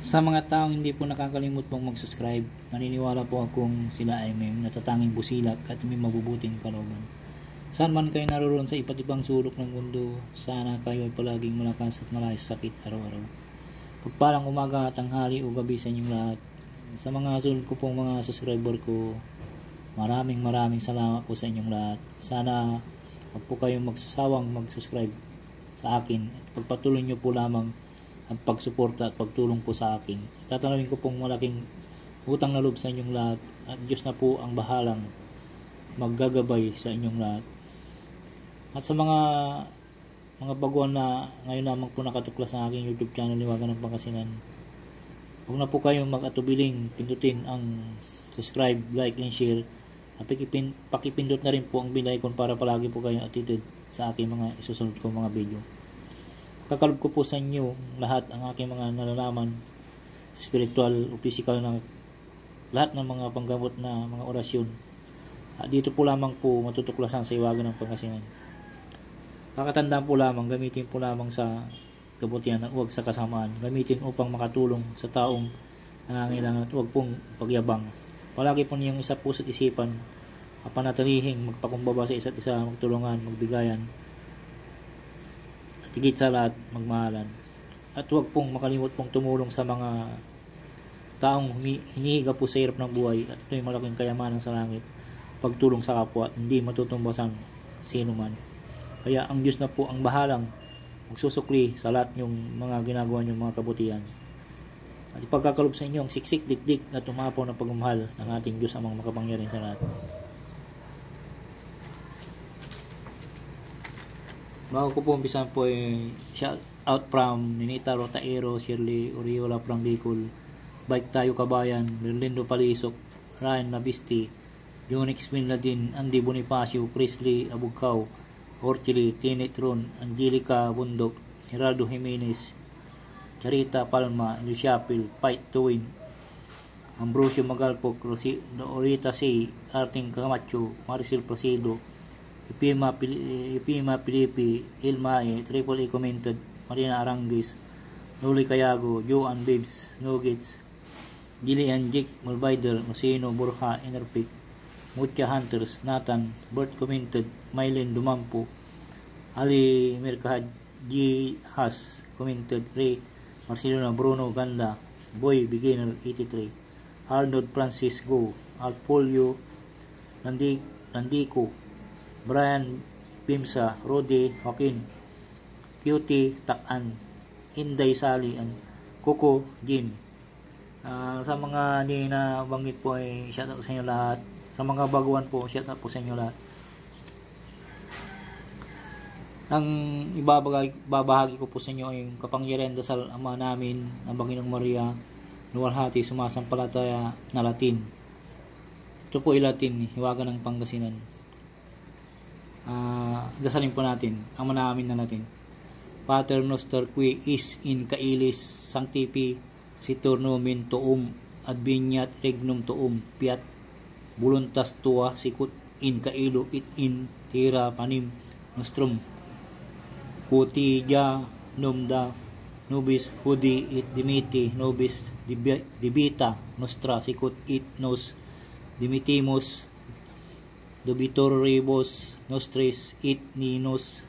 Sa mga taong hindi po nakakalimot pong mag-subscribe, naniniwala po akong sila ay may natatanging busilak at may mabubuting kalooban. Saan man kayo naroon sa iba't ibang sulok ng mundo, sana kayo ay palaging malakas at malayo sa sakit araw-araw. Pagpalang umaga, tanghali o gabi sa inyong lahat. Sa mga sulit ko pong mga subscriber ko, maraming salamat po sa inyong lahat. Sana wag po kayong magsasawang mag-subscribe sa akin at pagpatuloy nyo po lamang ang pagsuporta at pagtulong po sa akin. Tatanawin ko pong malaking utang na loob sa inyong lahat at Diyos na po ang bahalang maggagabay sa inyong lahat. At sa mga baguhan na ngayon lamang po nakatuklas sa aking YouTube channel Liwagan ng Pangasinan, huwag na po kayong mag-atubiling pindutin ang subscribe, like, and share at pakipindot na rin po ang bell icon para palagi po kayong updated sa aking mga isusunod ko mga video. Kakalob ko po sa inyo lahat ang aking mga nalalaman spiritual o physical na lahat ng mga panggamot na mga orasyon. At dito po lamang po matutuklasan sa Liwagan ng Pangasinan. Pakatandaan po lamang, gamitin po lamang sa kabutihan at huwag sa kasamaan. Gamitin upang makatulong sa taong nangangailangan at huwag pong pagyabang. Palagi po niyong isa puso't isipan at panatilihing magpakumbaba sa isa't isa, magtulungan, magbigayan, at higit sa lahat, magmahalan. At huwag pong makalimot pong tumulong sa mga taong hinihiga po sa hirap ng buhay at ito'y malaking kayamanan sa langit, pagtulong sa kapwa at hindi matutumbasan sino man. Kaya ang Diyos na po ang bahalang magsusukli sa lahat yung mga ginagawa niyong mga kabutihan. At ipagkakalob sa inyo ang siksik, dikdik at umapaw na pagmamahal ng ating Diyos amang makapangyarihan sa lahat. Bago ko po umpisan po shout out from Ninita Rotaero, Shirley Oriola from Bicol, Bike Tayo Kabayan, Merlindo Palisok, Ryan Nabisti, Jonix Minladin, Andy Bonifacio, Chris Lee Abugkaw, Orchili, Tinet Ron, Angelica Bundok, Geraldo Jimenez, Charita Palma, Luciapil, Fight to Win, Ambrosio Magalpok, Orita C, Arting Camacho, Maricel Placido, Ipima Pilipi, Ilmae, Triple E Commented, Marina Arangis, Nuli Cayago, Joan Babes, Nuggets, Gillian Jake, Mulbider, Musino, Borja, Enerpic, Mucha Hunters, Nathan, Bert Commented, Mylene Dumampo, Ali Mercahad, G. Has Commented, Ray, Marcelona, Bruno Ganda, Boy Beginner 83, Arnold Francis Go, Alpolio Landico, Brian Pimsa, Rodi Joaquin, Cutie Takan, Inday Sali, and Coco Jin. Sa mga hindi na banggit po ay shoutout sa inyo lahat. Sa mga baguhan po, shoutout po sa inyo lahat. Ang ibabahagi ko po sa inyo ay yung kapangyarihan dasal Ama namin ang Panginoong Maria luwalhati sumasampalataya na Latin. Ito po ay Latin, Liwagan ng Pangasinan. Dasalin po natin ang namin na Latin. Pater noster qui is in caelis sanctifi situr nomen tuum adveniat regnum tuum fiat voluntas tua sicut in caelo it in terra panim nostrum quotidianum da nobis hudi it dimiti nobis debita nostra sicut it nos dimitimus debitoribus nostris it ninos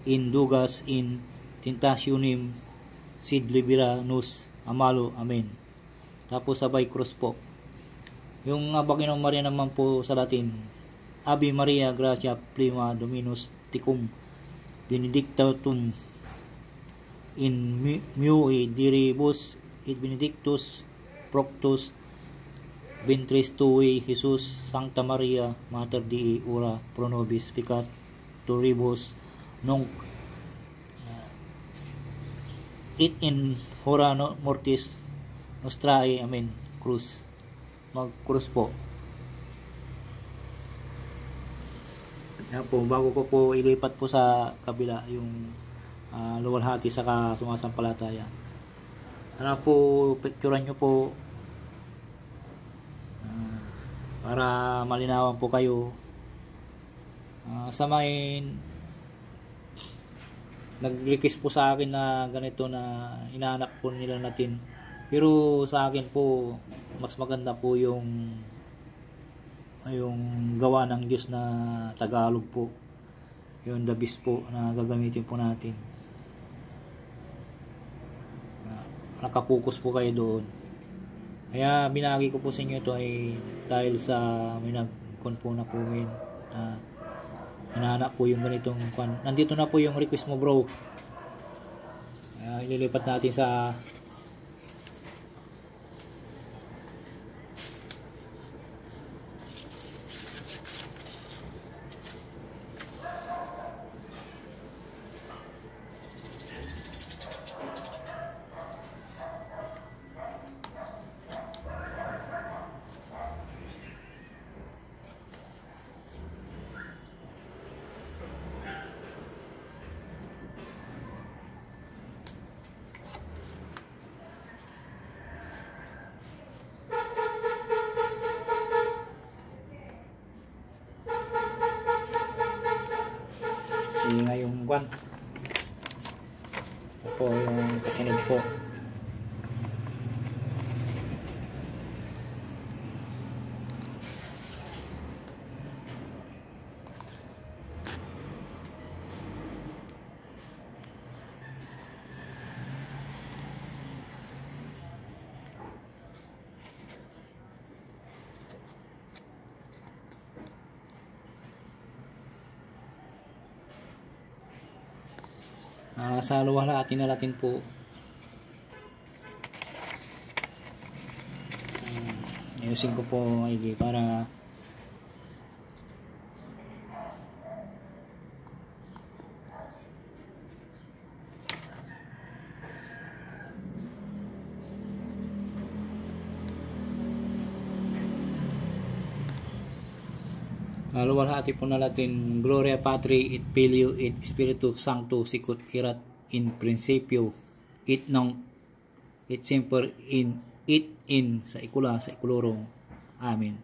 indugas in tentationem sid libera nos amalo. Amen. Tapos sabay cross po. Yung Panginoong Maria naman po sa Latin, Ave Maria gratia plena Dominus tecum, benedictatum in mui diribus et benedictus fructus ventris tui, Jesus. Sancta Maria Mater Dei, ora pro nobis peccatoribus nunc et in hora mortis nostrae. Amen. Cruz. Mag-cross po. Yan po, bago ko po ilipat po sa kabila yung luwalhati saka sumasampalataya. Ano po, picturean nyo po para malinawan po kayo. Sa may nag-request po sa akin na ganito na inaanap po nila natin Pero sa akin po, mas maganda po yung gawa ng Diyos na Tagalog po. Yung the best po na gagamitin po natin. Nakapokus po kayo doon. Kaya binagi ko po sa inyo ito ay dahil sa may nag-con po na comment. Hinahanap po yung ganitong kan. Nandito na po yung request mo, bro. Ililipat natin sa ngayong kwan. Ito yung kasunod po. Sa luwalhatin na natin po. Ayusin ko po maigi para luwalhati po na natin. Gloria Patri et Filio et Spiritus Sancto sicut erat in principio et nunc et semper in saecula saeculorum. Amen.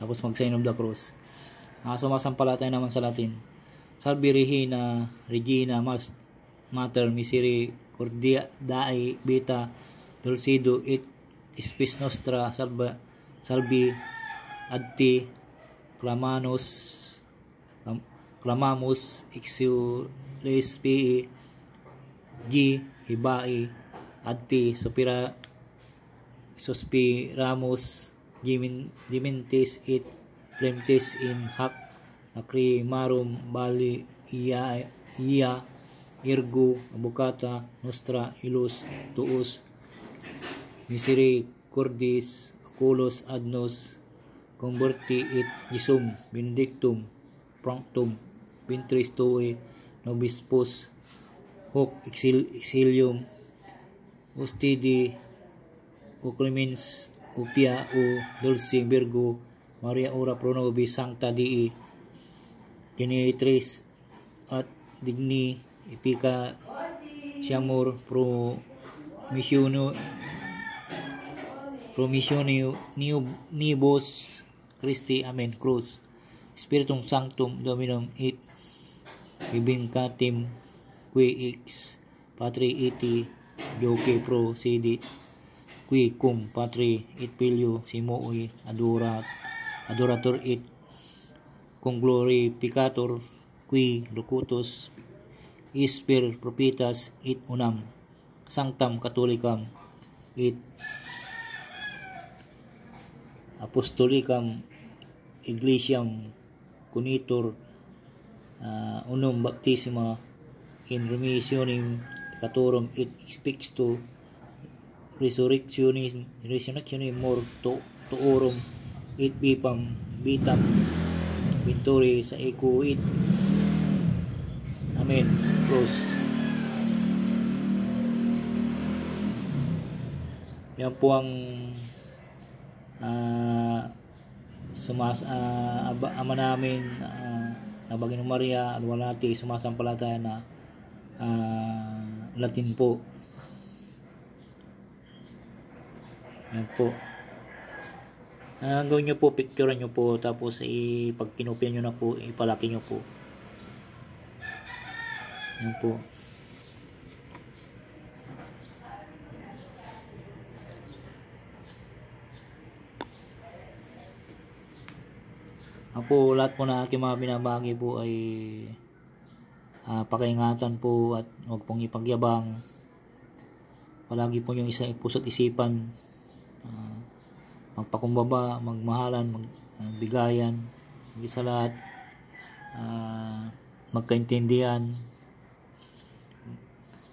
Tapos mag-sign of the cross. Sumasampalataya naman sa Latin. Salve Regina Mater Misericordiae Vita Dulcedo et Spes Nostra salvi adti clamamus exules pii hibai adti suspiramus dimentis et plemtis in hac lacrimarum vali ia ergo avocata nostra ilus tuus misericordis oculos ad nos converti et Jesum benedictum promptum ventris tui nobispos hoc exilium ustidi o clemens o pia o dulce Virgo Maria ora pro nobis sancta Dei genitrix at digni epica siamur pro missionio nibus Christi. Amen. Cruz. Spiritum Sanctum Dominum et Vivincatim qui ex Patri eti Dioque procedit qui cum Patri et Filio simoi adorator et cum glorificator qui locutus isper propitas et unam sanctam catholicam et apostolicam Iglesiam cunitur unum baptisma in remissionem peccatorum et expecto resurrectionem mortuorum et vitam victory sa eco et Amen. Cross. Yan po ang ama namin na Baginong Maria Alwalhati sumasampalataya na Latin po. Yan po. Gawin nyo po, picture nyo po, tapos pag kinopya nyo na po, ipalaki nyo po. Yan po. Po, lahat po na aking mga binabagi po ay pakaingatan po at huwag pong ipagyabang. Palagi po yung puso't isipan, magpakumbaba, magmahalan, magbigayan, sa lahat, magkaintindihan.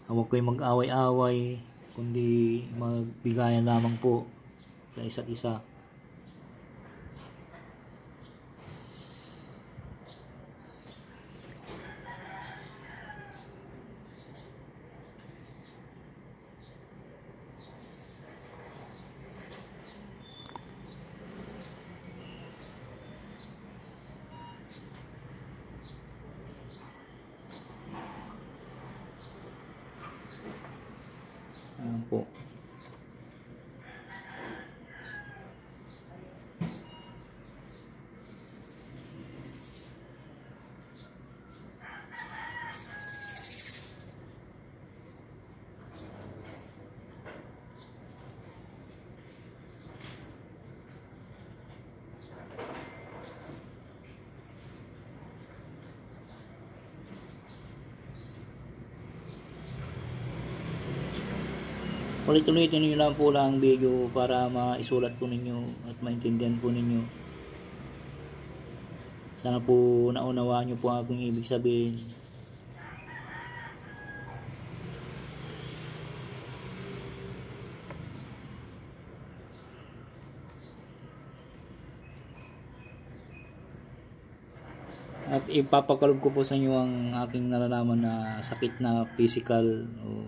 Huwag kayong mag-away-away, kundi magbigayan lamang po sa isa't isa. Ayan po. Ulit-ulitin nyo lang po lang ang video para maisulat po ninyo at maintindihan po ninyo. Sana po naunawaan nyo po ang aking ibig sabihin. At ipapakalob ko po sa inyo ang aking nalalaman na sakit na physical o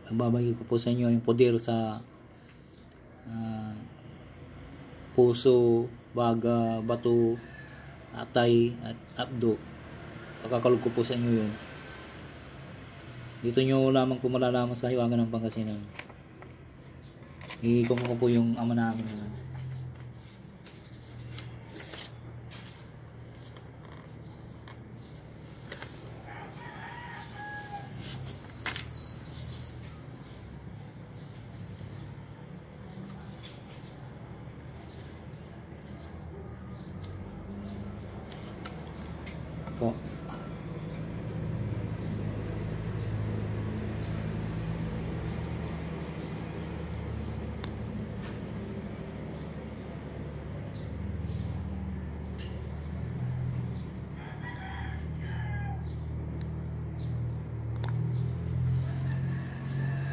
babagi ko po sa inyo yung poder sa puso, baga, bato, atay at abdo. Pagkakalog ko po sa inyo yun. Dito nyo lamang po malalaman sa Hiwagan ng Pangasinan. Ikom ko po yung ama namin. Po.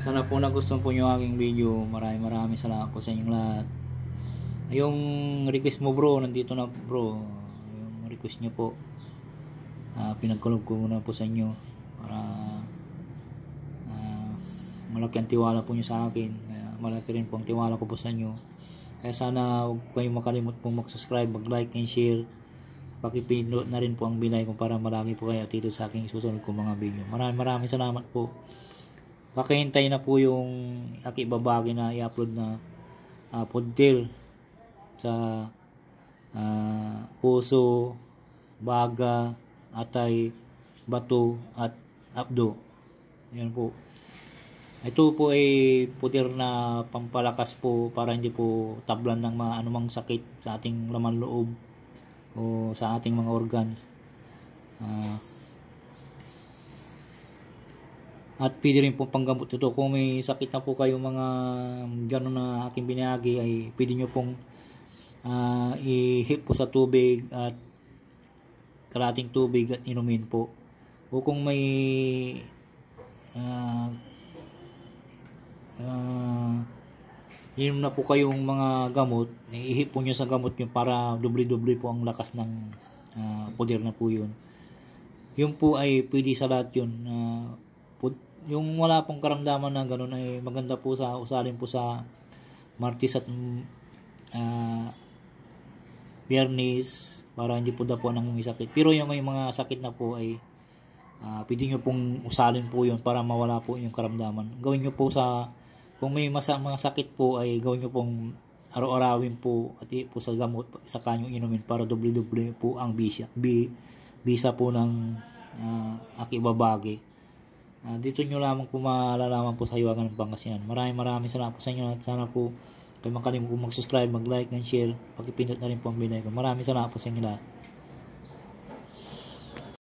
Sana po nagustuhan po nyo aking video. Maraming salamat po sa inyong lahat. Yung request mo bro, nandito na bro. Yung request nyo po, pinagkalog ko muna po sa inyo para malaki ang tiwala po nyo sa akin. Malaki rin po ang tiwala ko po sa inyo. Kaya sana huwag kayong makalimot po mag-subscribe, mag-like and share. Pakipindot na rin po ang bilay kung para malagi po kayo updated sa aking susunod kong mga video. Maraming salamat po. Pakihintay na po yung aking babagi na i-upload na poder sa puso, baga, atay, bato at abdo. Ayan po. Ito po ay puder na pampalakas po para hindi po tablan ng anumang sakit sa ating laman loob o sa ating mga organs. At pwede rin pong panggamot ito. Kung may sakit na po kayo mga gano'n na aking binahagi, ay pwede nyo pong ihip po sa tubig at kalating tubig at inumin po. O kung may inom na po kayong mga gamot, ihip po nyo sa gamot nyo para doble-doble po ang lakas ng poder na po yun. Yun po ay pwede sa lahat yun. Yung wala pong karamdaman na gano'n ay maganda po sa usalin po sa Martes at Biyernes para hindi po dapo ng may sakit. Pero yung may mga sakit na po ay pwede nyo pong usalin po yun para mawala po yung karamdaman. Gawin nyo po kung may mga sakit po ay gawin nyo pong araw-arawin po at po sa gamot sa kanyang inumin para doble-doble po ang bisa po ng akibabagi. Dito nyo lamang po malalaman po sa Hiwagan ng Pangasinan. Maraming salamat po sa inyo at sana po Kaya makalimutan po mag-subscribe, mag-like, and share. Pakipindot na rin po ang bell icon. Maraming salamat po sa inyo lahat.